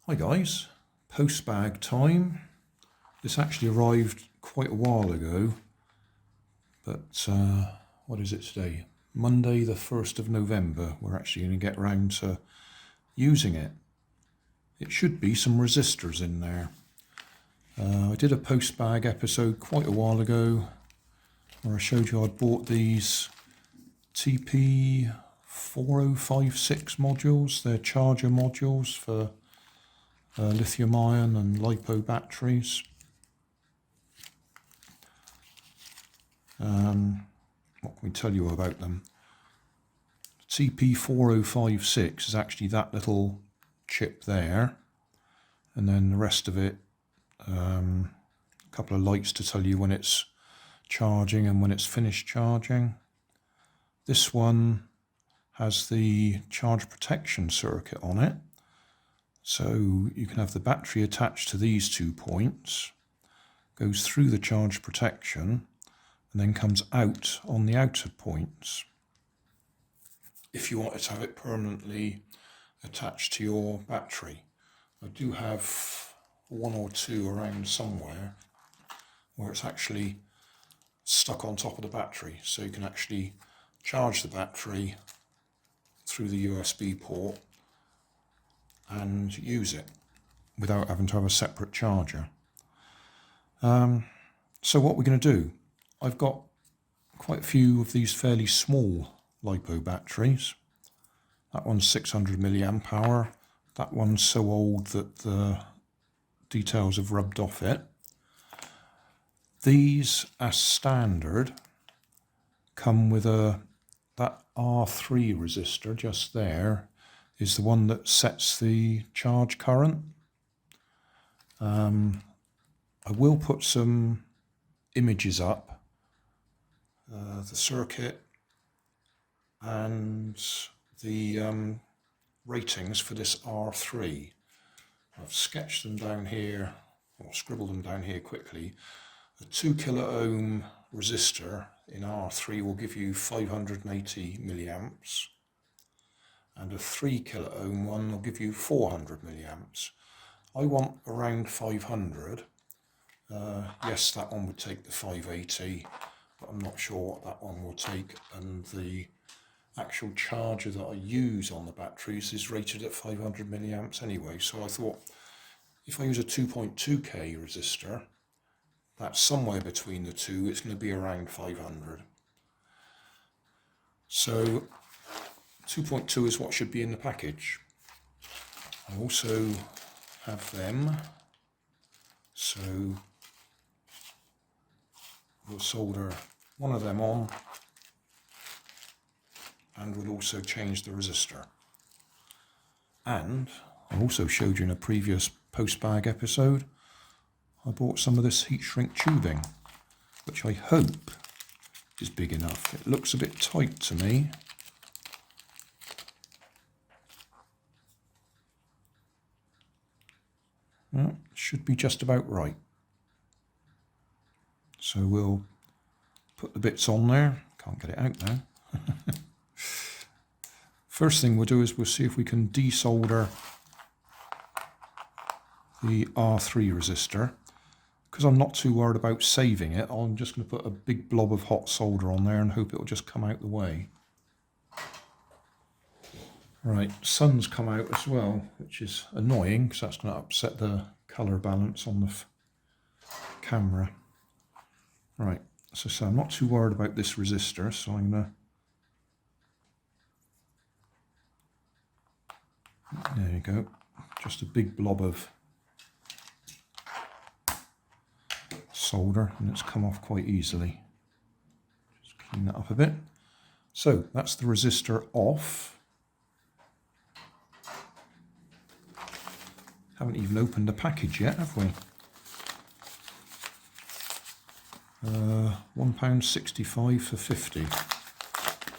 Hi guys, post bag time. This actually arrived quite a while ago, but what is it today? Monday the 1st of November. We're actually going to get round to using it. It should be some resistors in there. I did a post bag episode quite a while ago where I showed you I'd bought these TP4056 modules. They're charger modules for lithium ion and lipo batteries. What can we tell you about them? TP4056 is actually that little chip there, and then the rest of it, a couple of lights to tell you when it's charging and when it's finished charging. This one has the charge protection circuit on it. So you can have the battery attached to these 2 points, goes through the charge protection, and then comes out on the outer points. If you wanted to have it permanently attached to your battery. I do have 1 or 2 around somewhere where it's actually stuck on top of the battery, so you can actually charge the battery through the USB port and use it without having to have a separate charger. So what we're going to do, I've got quite a few of these fairly small lipo batteries. That one's 600 milliamp hour. That one's so old that the details have rubbed off it. These, as standard, come with that R3 resistor just there is the one that sets the charge current. I will put some images up, the circuit and the ratings for this R3. I've sketched them down here, or scribbled them down here quickly. A 2 kilo ohm resistor in R3 will give you 580 milliamps. And a 3 kilo ohm one will give you 400 milliamps. I want around 500. Yes, that one would take the 580, but I'm not sure what that one will take. And the actual charger that I use on the batteries is rated at 500 milliamps anyway. So I thought if I use a 2.2k resistor, that's somewhere between the two, it's going to be around 500. So 2.2 is what should be in the package. I also have them, so we'll solder one of them on, and we'll also change the resistor. And I also showed you in a previous post bag episode, I bought some of this heat shrink tubing, which I hope is big enough. It looks a bit tight to me. Well, should be just about right. So we'll put the bits on there. Can't get it out now. First thing we'll do is we'll see if we can desolder the R3 resistor. Because I'm not too worried about saving it, I'm just going to put a big blob of hot solder on there and hope it'll just come out the way. Right, sun's come out as well, which is annoying because that's going to upset the colour balance on the camera. Right, so I'm not too worried about this resistor, so I'm going to... There you go, just a big blob of solder, and it's come off quite easily. Just clean that up a bit. So that's the resistor off. Haven't even opened the package yet, have we? £1.65 for 50.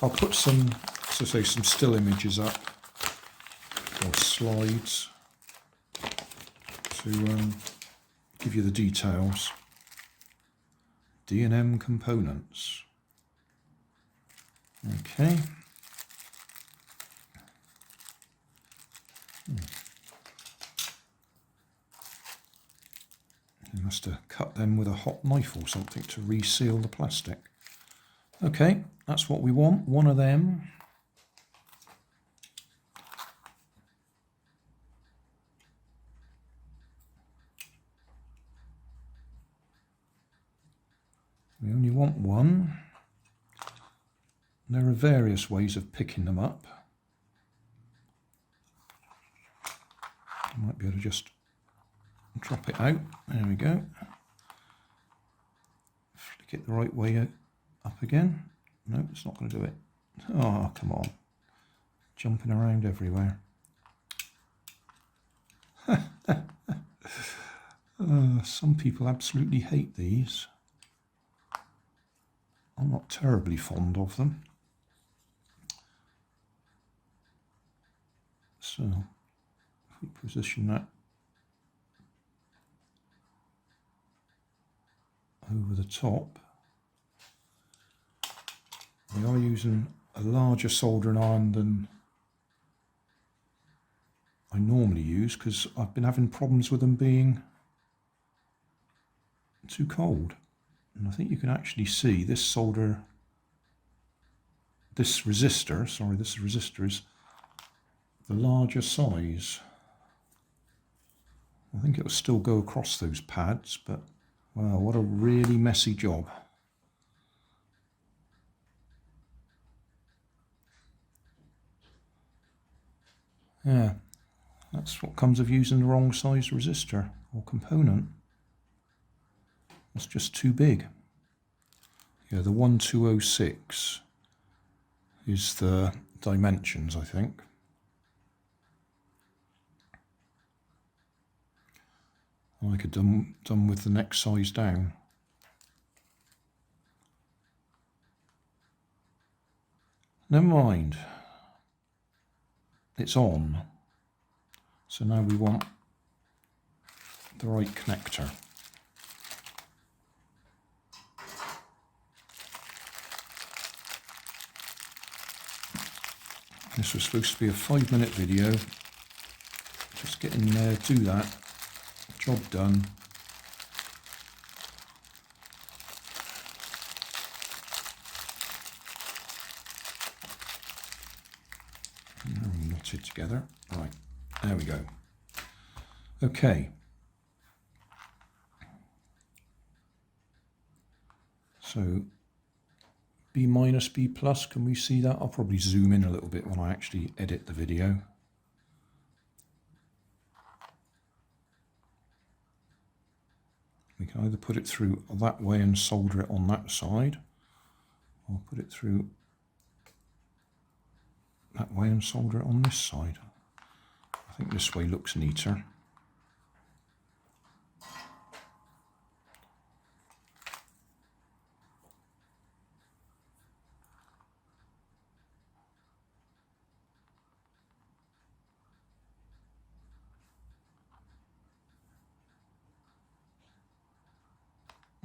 I'll put some, so say, some still images up, or slides, to give you the details. D&M components. Okay. must have cut them with a hot knife or something to reseal the plastic. Okay, that's what we want, one of them. We only want one. There are various ways of picking them up. I might be able to just drop it out. There we go. Flick it the right way up again. No, it's not going to do it. Oh, come on. Jumping around everywhere. Some people absolutely hate these. I'm not terribly fond of them. So, if we position that over the top, we are using a larger soldering iron than I normally use because I've been having problems with them being too cold. And I think you can actually see this resistor is the larger size. I think it will still go across those pads, but wow, what a really messy job. Yeah, that's what comes of using the wrong size resistor or component. It's just too big. Yeah, the 1206 is the dimensions, I think. I could done with the next size down. Never mind. It's on. So now we want the right connector. This was supposed to be a 5-minute video. Just get in there, do that. Job done. Now we knot it together. Right, there we go. Okay. So B minus, B plus, can we see that? I'll probably zoom in a little bit when I actually edit the video. We can either put it through that way and solder it on that side, or put it through that way and solder it on this side. I think this way looks neater.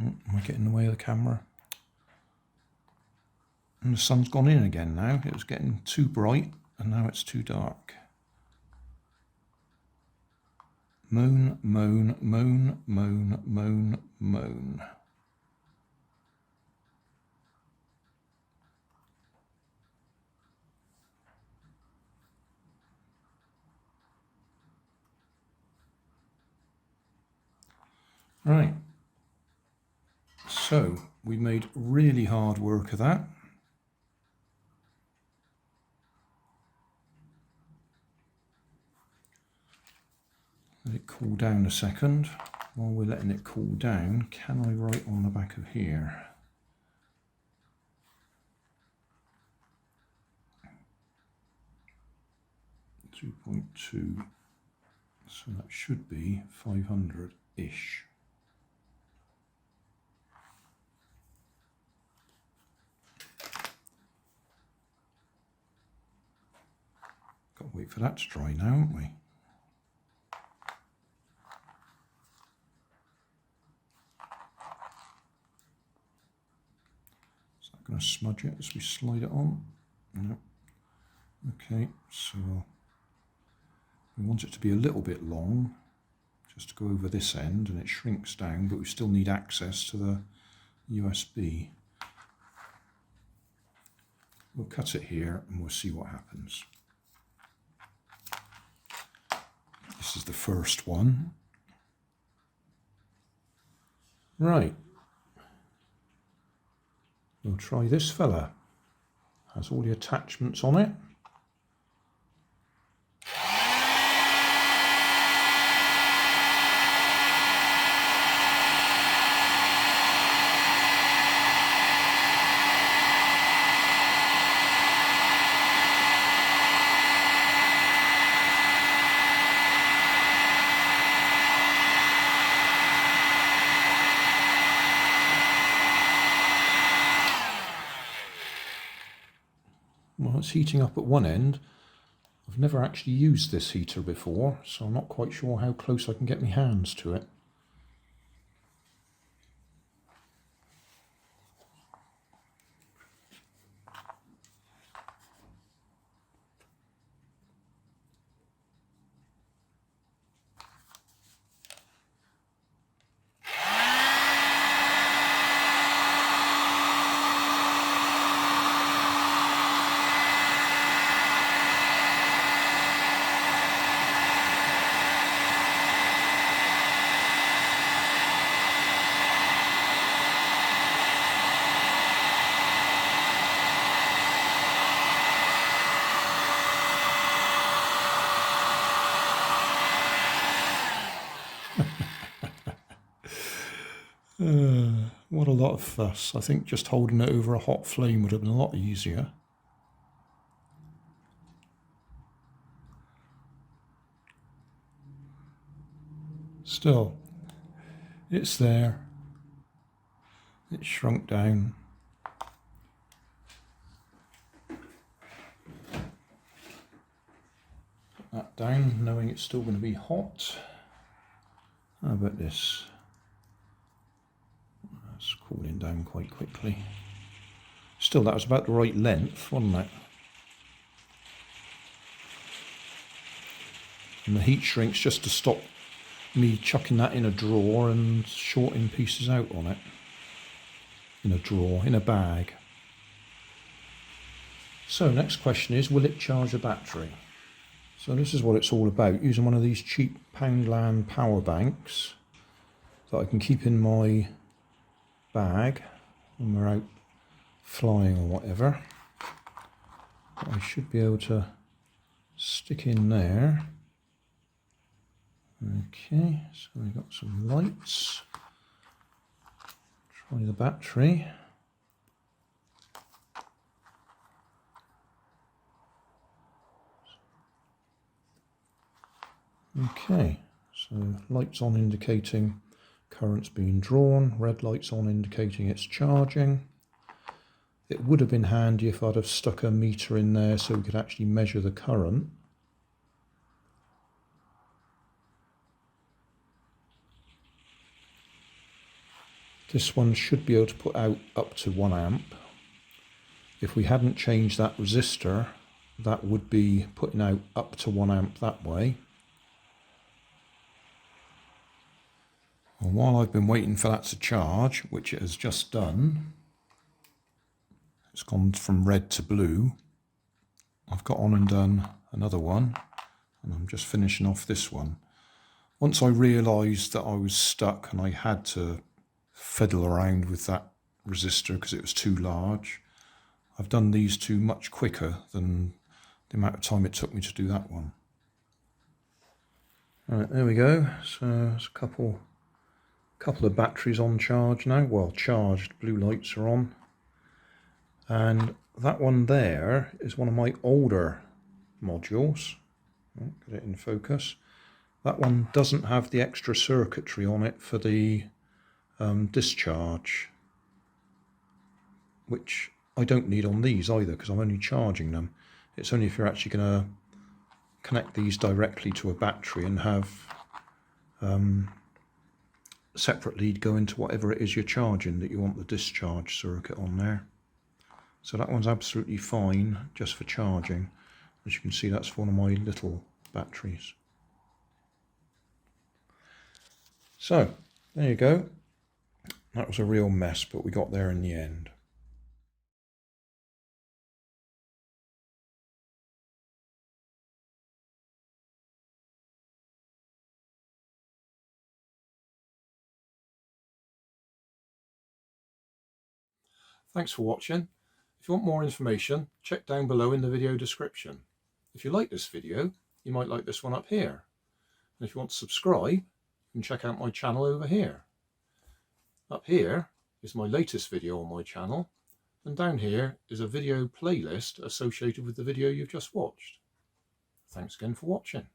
Am I getting in the way of the camera? And the sun's gone in again now. It was getting too bright and now it's too dark. Moan, moan, moan, moan, moan, moan. Right. So we made really hard work of that. Let it cool down a second. While we're letting it cool down, can I write on the back of here? .2, so that should be 500-ish. Got to wait for that to dry now, haven't we? Is that going to smudge it as we slide it on? No. Okay, so we want it to be a little bit long. just to go over this end, and it shrinks down, but we still need access to the USB. We'll cut it here and we'll see what happens. This is the first one. Right. We'll try this fella. Has all the attachments on it. Well, it's heating up at one end. I've never actually used this heater before, so I'm not quite sure how close I can get my hands to it. What a lot of fuss. I think just holding it over a hot flame would have been a lot easier. Still, it's there. It's shrunk down. Put that down, knowing it's still going to be hot. How about this? That's cooling down quite quickly. Still, that was about the right length, wasn't it? And the heat shrinks just to stop me chucking that in a drawer and shorting pieces out on it. In a drawer, in a bag. So next question is, will it charge a battery? So this is what it's all about, using one of these cheap Poundland power banks that I can keep in my bag when we're out flying or whatever. But I should be able to stick in there. Okay, so we've got some lights. Try the battery. Okay, so lights on indicating current's being drawn, red lights on indicating it's charging. It would have been handy if I'd have stuck a meter in there so we could actually measure the current. This one should be able to put out up to 1 amp. If we hadn't changed that resistor, that would be putting out up to 1 amp that way. Well, while I've been waiting for that to charge, which it has just done, it's gone from red to blue. I've got on and done another one, and I'm just finishing off this one. Once I realised that I was stuck and I had to fiddle around with that resistor because it was too large, I've done these two much quicker than the amount of time it took me to do that one. Alright, there we go. So there's a couple of batteries on charge now. Well, charged, blue lights are on. And that one there is one of my older modules. Get it in focus. That one doesn't have the extra circuitry on it for the discharge, which I don't need on these either because I'm only charging them. It's only if you're actually going to connect these directly to a battery and have separate lead go into whatever it is you're charging that you want the discharge circuit on there. So that one's absolutely fine just for charging. As you can see, that's one of my little batteries. So there you go. That was a real mess, but we got there in the end. Thanks for watching. If you want more information, check down below in the video description. If you like this video, you might like this one up here. And if you want to subscribe, you can check out my channel over here. Up here is my latest video on my channel, and down here is a video playlist associated with the video you've just watched. Thanks again for watching.